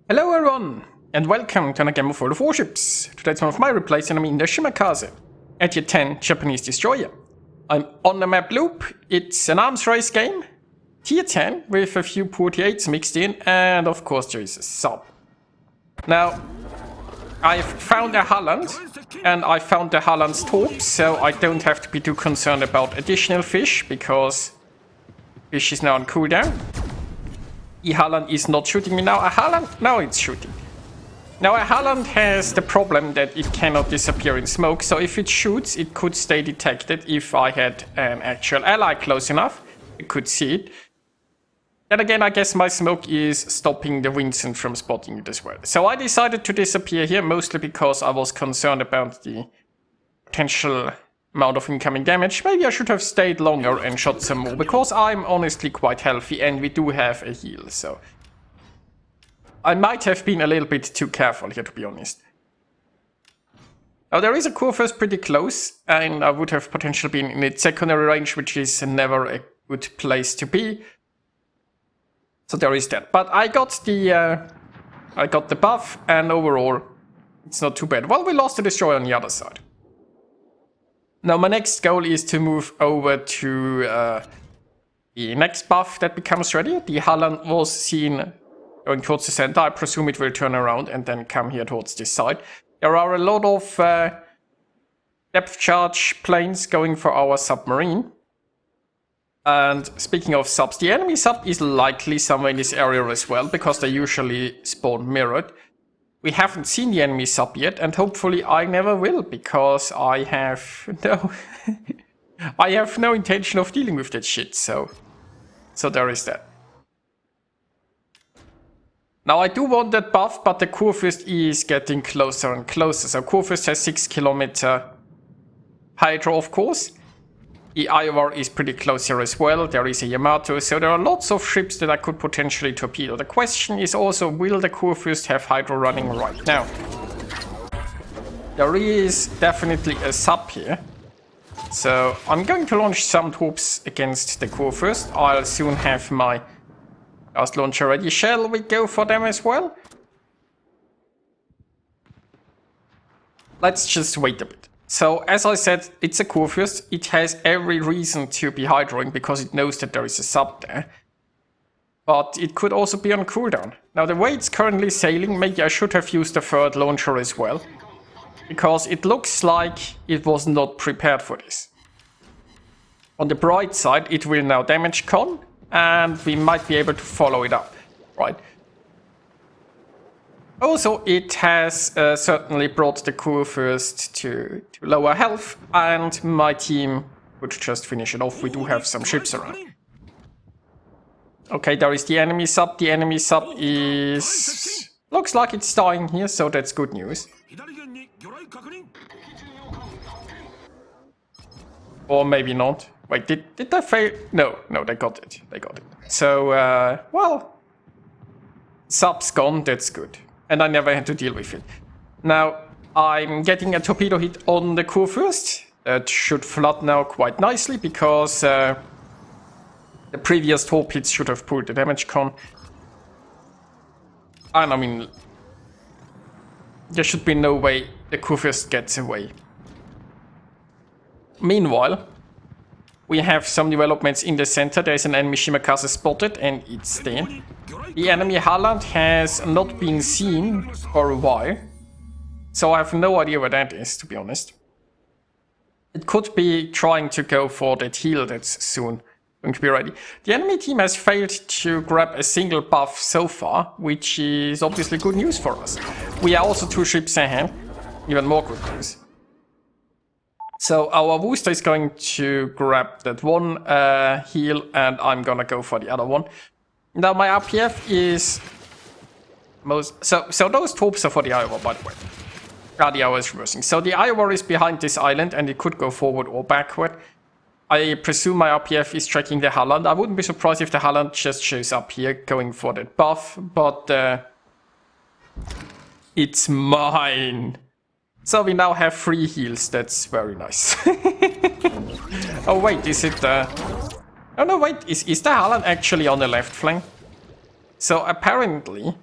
Hello everyone, and welcome to another game of World of Warships. Today's one of my replays, and I'm in the Shimakaze, at Tier 10 Japanese destroyer. I'm on the map Loop. It's an arms race game, Tier 10, with a few poor Tier 8s mixed in, and of course there is a sub. Now, I've found a Holland, and I found the Holland's top, so I don't have to be too concerned about additional fish, because fish is now on cooldown. Holland is not shooting me now. A Holland? Now it's shooting. Now a Holland has the problem that it cannot disappear in smoke, so if it shoots, it could stay detected. If I had an actual ally close enough, it could see it. Then again, I guess my smoke is stopping the Vincent from spotting it as well. So I decided to disappear here, mostly because I was concerned about the potential amount of incoming damage. Maybe I should have stayed longer and shot some more, because I'm honestly quite healthy and we do have a heal, so I might have been a little bit too careful here, to be honest. Now there is a Kurfürst pretty close, and I would have potentially been in its secondary range, which is never a good place to be. So there is that. But I got the buff, and overall it's not too bad. Well, we lost the destroyer on the other side. Now my next goal is to move over to the next buff that becomes ready. The Holland was seen going towards the center. I presume it will turn around and then come here towards this side. There are a lot of depth charge planes going for our submarine. And speaking of subs, the enemy sub is likely somewhere in this area as well, because they usually spawn mirrored. We haven't seen the enemy sub yet, and hopefully I never will, because I have no intention of dealing with that shit, so there is that. Now I do want that buff, but the Kurfürst is getting closer and closer. So Kurfürst has 6 kilometer hydro, of course. The Iowa is pretty close here as well. There is a Yamato, so there are lots of ships that I could potentially torpedo. The question is also, will the Kurfürst have hydro running right now? There is definitely a sub here. So I'm going to launch some troops against the Kurfürst. I'll soon have my last launcher ready. Shall we go for them as well? Let's just wait a bit. So, as I said, it's a Kurfürst. It has every reason to be hydroing because it knows that there is a sub there. But it could also be on cooldown. Now, the way it's currently sailing, maybe I should have used the third launcher as well. Because it looks like it was not prepared for this. On the bright side, it will now damage con, and we might be able to follow it up, right? Also, it has certainly brought the Kurfürst to lower health, and my team would just finish it off. We do have some ships around. Okay, there is the enemy sub. The enemy sub is... looks like it's dying here, so that's good news. Or maybe not. Wait, did they fail? No, they got it. They got it. So, well... sub's gone, that's good. And I never had to deal with it. Now, I'm getting a torpedo hit on the Kurfürst. That should flood now quite nicely, because the previous torpedoes should have pulled the damage con. And I mean, there should be no way the Kurfürst gets away. Meanwhile, we have some developments in the center. There's an enemy Shimakaze spotted, and it's dead. The enemy Holland has not been seen for a while, so I have no idea where that is, to be honest. It could be trying to go for that heal that's soon going to be ready. The enemy team has failed to grab a single buff so far, which is obviously good news for us. We are also 2 ships ahead, even more good news. So our booster is going to grab that one heal, and I'm gonna go for the other one. Now my RPF is so those torps are for the Iowa, by the way. The Iowa is reversing. So the Iowa is behind this island, and it could go forward or backward. I presume my RPF is tracking the Holland. I wouldn't be surprised if the Holland just shows up here going for that buff, but it's mine. So we now have 3 heals. That's very nice. Oh wait, is it oh no, wait, is the Holland actually on the left flank? So apparently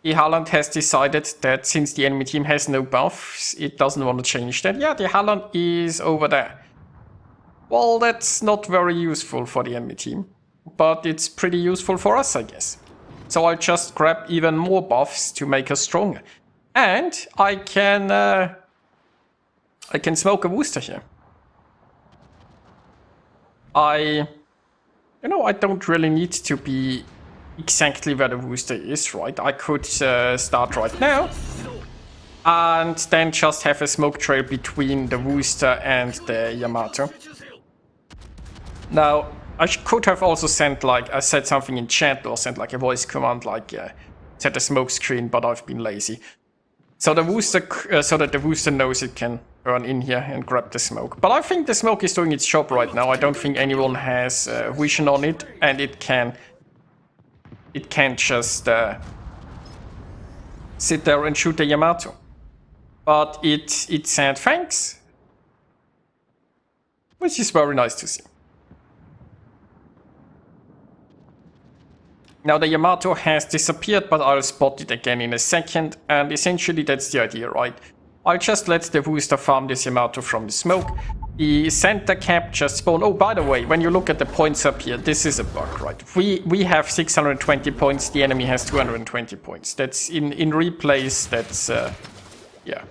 the Haaland has decided that since the enemy team has no buffs, it doesn't want to change that. Yeah, the Haaland is over there. Well, that's not very useful for the enemy team, but it's pretty useful for us, I guess. So I'll just grab even more buffs to make us stronger. And I can smoke a booster here. I don't really need to be exactly where the booster is, right? I could start right now and then just have a smoke trail between the booster and the Yamato. Now, I could have also sent said something in chat or sent like a voice command set a smoke screen, but I've been lazy. So the booster, so that the booster knows it can run in here and grab the smoke. But I think the smoke is doing its job right now. I don't think anyone has vision on it, and it can't just sit there and shoot the Yamato. But it said thanks, which is very nice to see. Now the Yamato has disappeared, but I'll spot it again in a second, and essentially that's the idea, right? I'll just let the booster farm this Yamato from the smoke. The center cap just spawned. Oh, by the way, when you look at the points up here, this is a bug, right? We have 620 points, the enemy has 220 points. That's in replays, that's, yeah.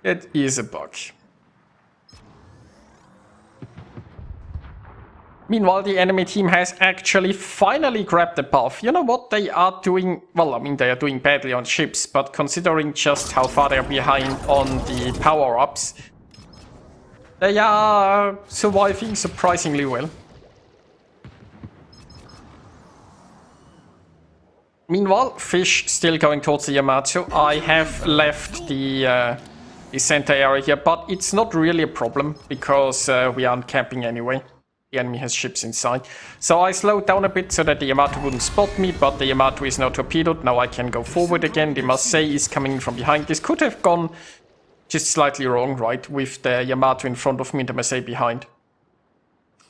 It is a bug. Meanwhile, the enemy team has actually finally grabbed the buff. You know what they are doing? Well, I mean, they are doing badly on ships, but considering just how far they're behind on the power-ups, they are surviving surprisingly well. Meanwhile, fish still going towards the Yamato. I have left the center area here, but it's not really a problem because we aren't camping anyway. The enemy has ships inside. So I slowed down a bit so that the Yamato wouldn't spot me, but the Yamato is now torpedoed. Now I can go forward again. The Marseille is coming in from behind. This could have gone just slightly wrong, right? With the Yamato in front of me and the Marseille behind.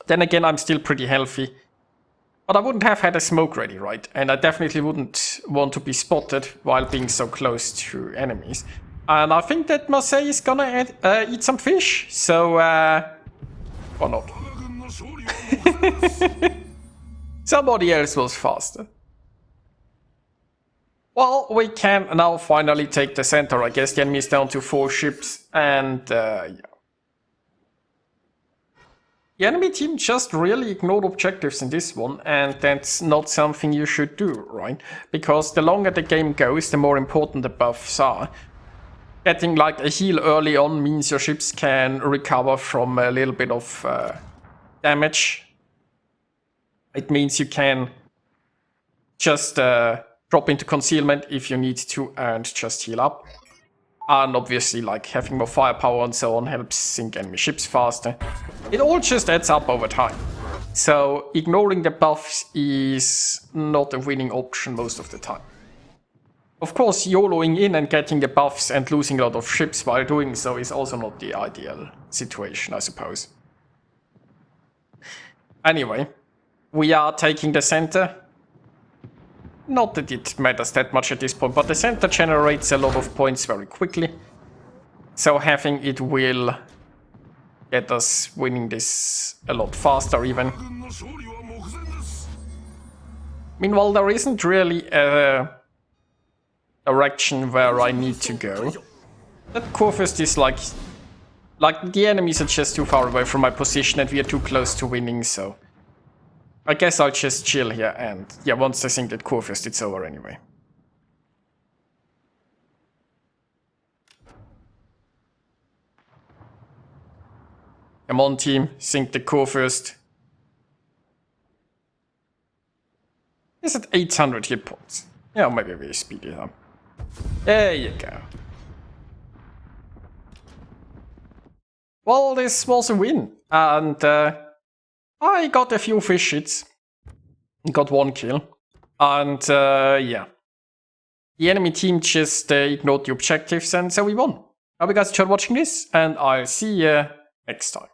Then again, I'm still pretty healthy. But I wouldn't have had a smoke ready, right? And I definitely wouldn't want to be spotted while being so close to enemies. And I think that Marseille is gonna eat some fish. So, or not. Somebody else was faster. Well, we can now finally take the center. I guess the enemy is down to 4 ships, and yeah. The enemy team just really ignored objectives in this one, and that's not something you should do, right? Because the longer the game goes, the more important the buffs are. Getting like a heal early on means your ships can recover from a little bit of damage. It means you can just drop into concealment if you need to and just heal up. And obviously, like, having more firepower and so on helps sink enemy ships faster. It all just adds up over time. So ignoring the buffs is not a winning option most of the time. Of course, YOLOing in and getting the buffs and losing a lot of ships while doing so is also not the ideal situation, I suppose. Anyway, we are taking the center. Not that it matters that much at this point, but the center generates a lot of points very quickly. So having it will get us winning this a lot faster even. Meanwhile, there isn't really a direction where I need to go. That Kurfürst is like the enemies are just too far away from my position and we are too close to winning, so I guess I'll just chill here, and yeah, once I sink that Kurfürst, it's over anyway. Come on, team, sink the Kurfürst. Is it 800 hit points? Yeah, maybe we speed it up. There you go. Well, this was a win, and I got a few fish hits, got 1 kill, and yeah. The enemy team just ignored the objectives, and so we won. Hope you guys enjoyed watching this, and I'll see you next time.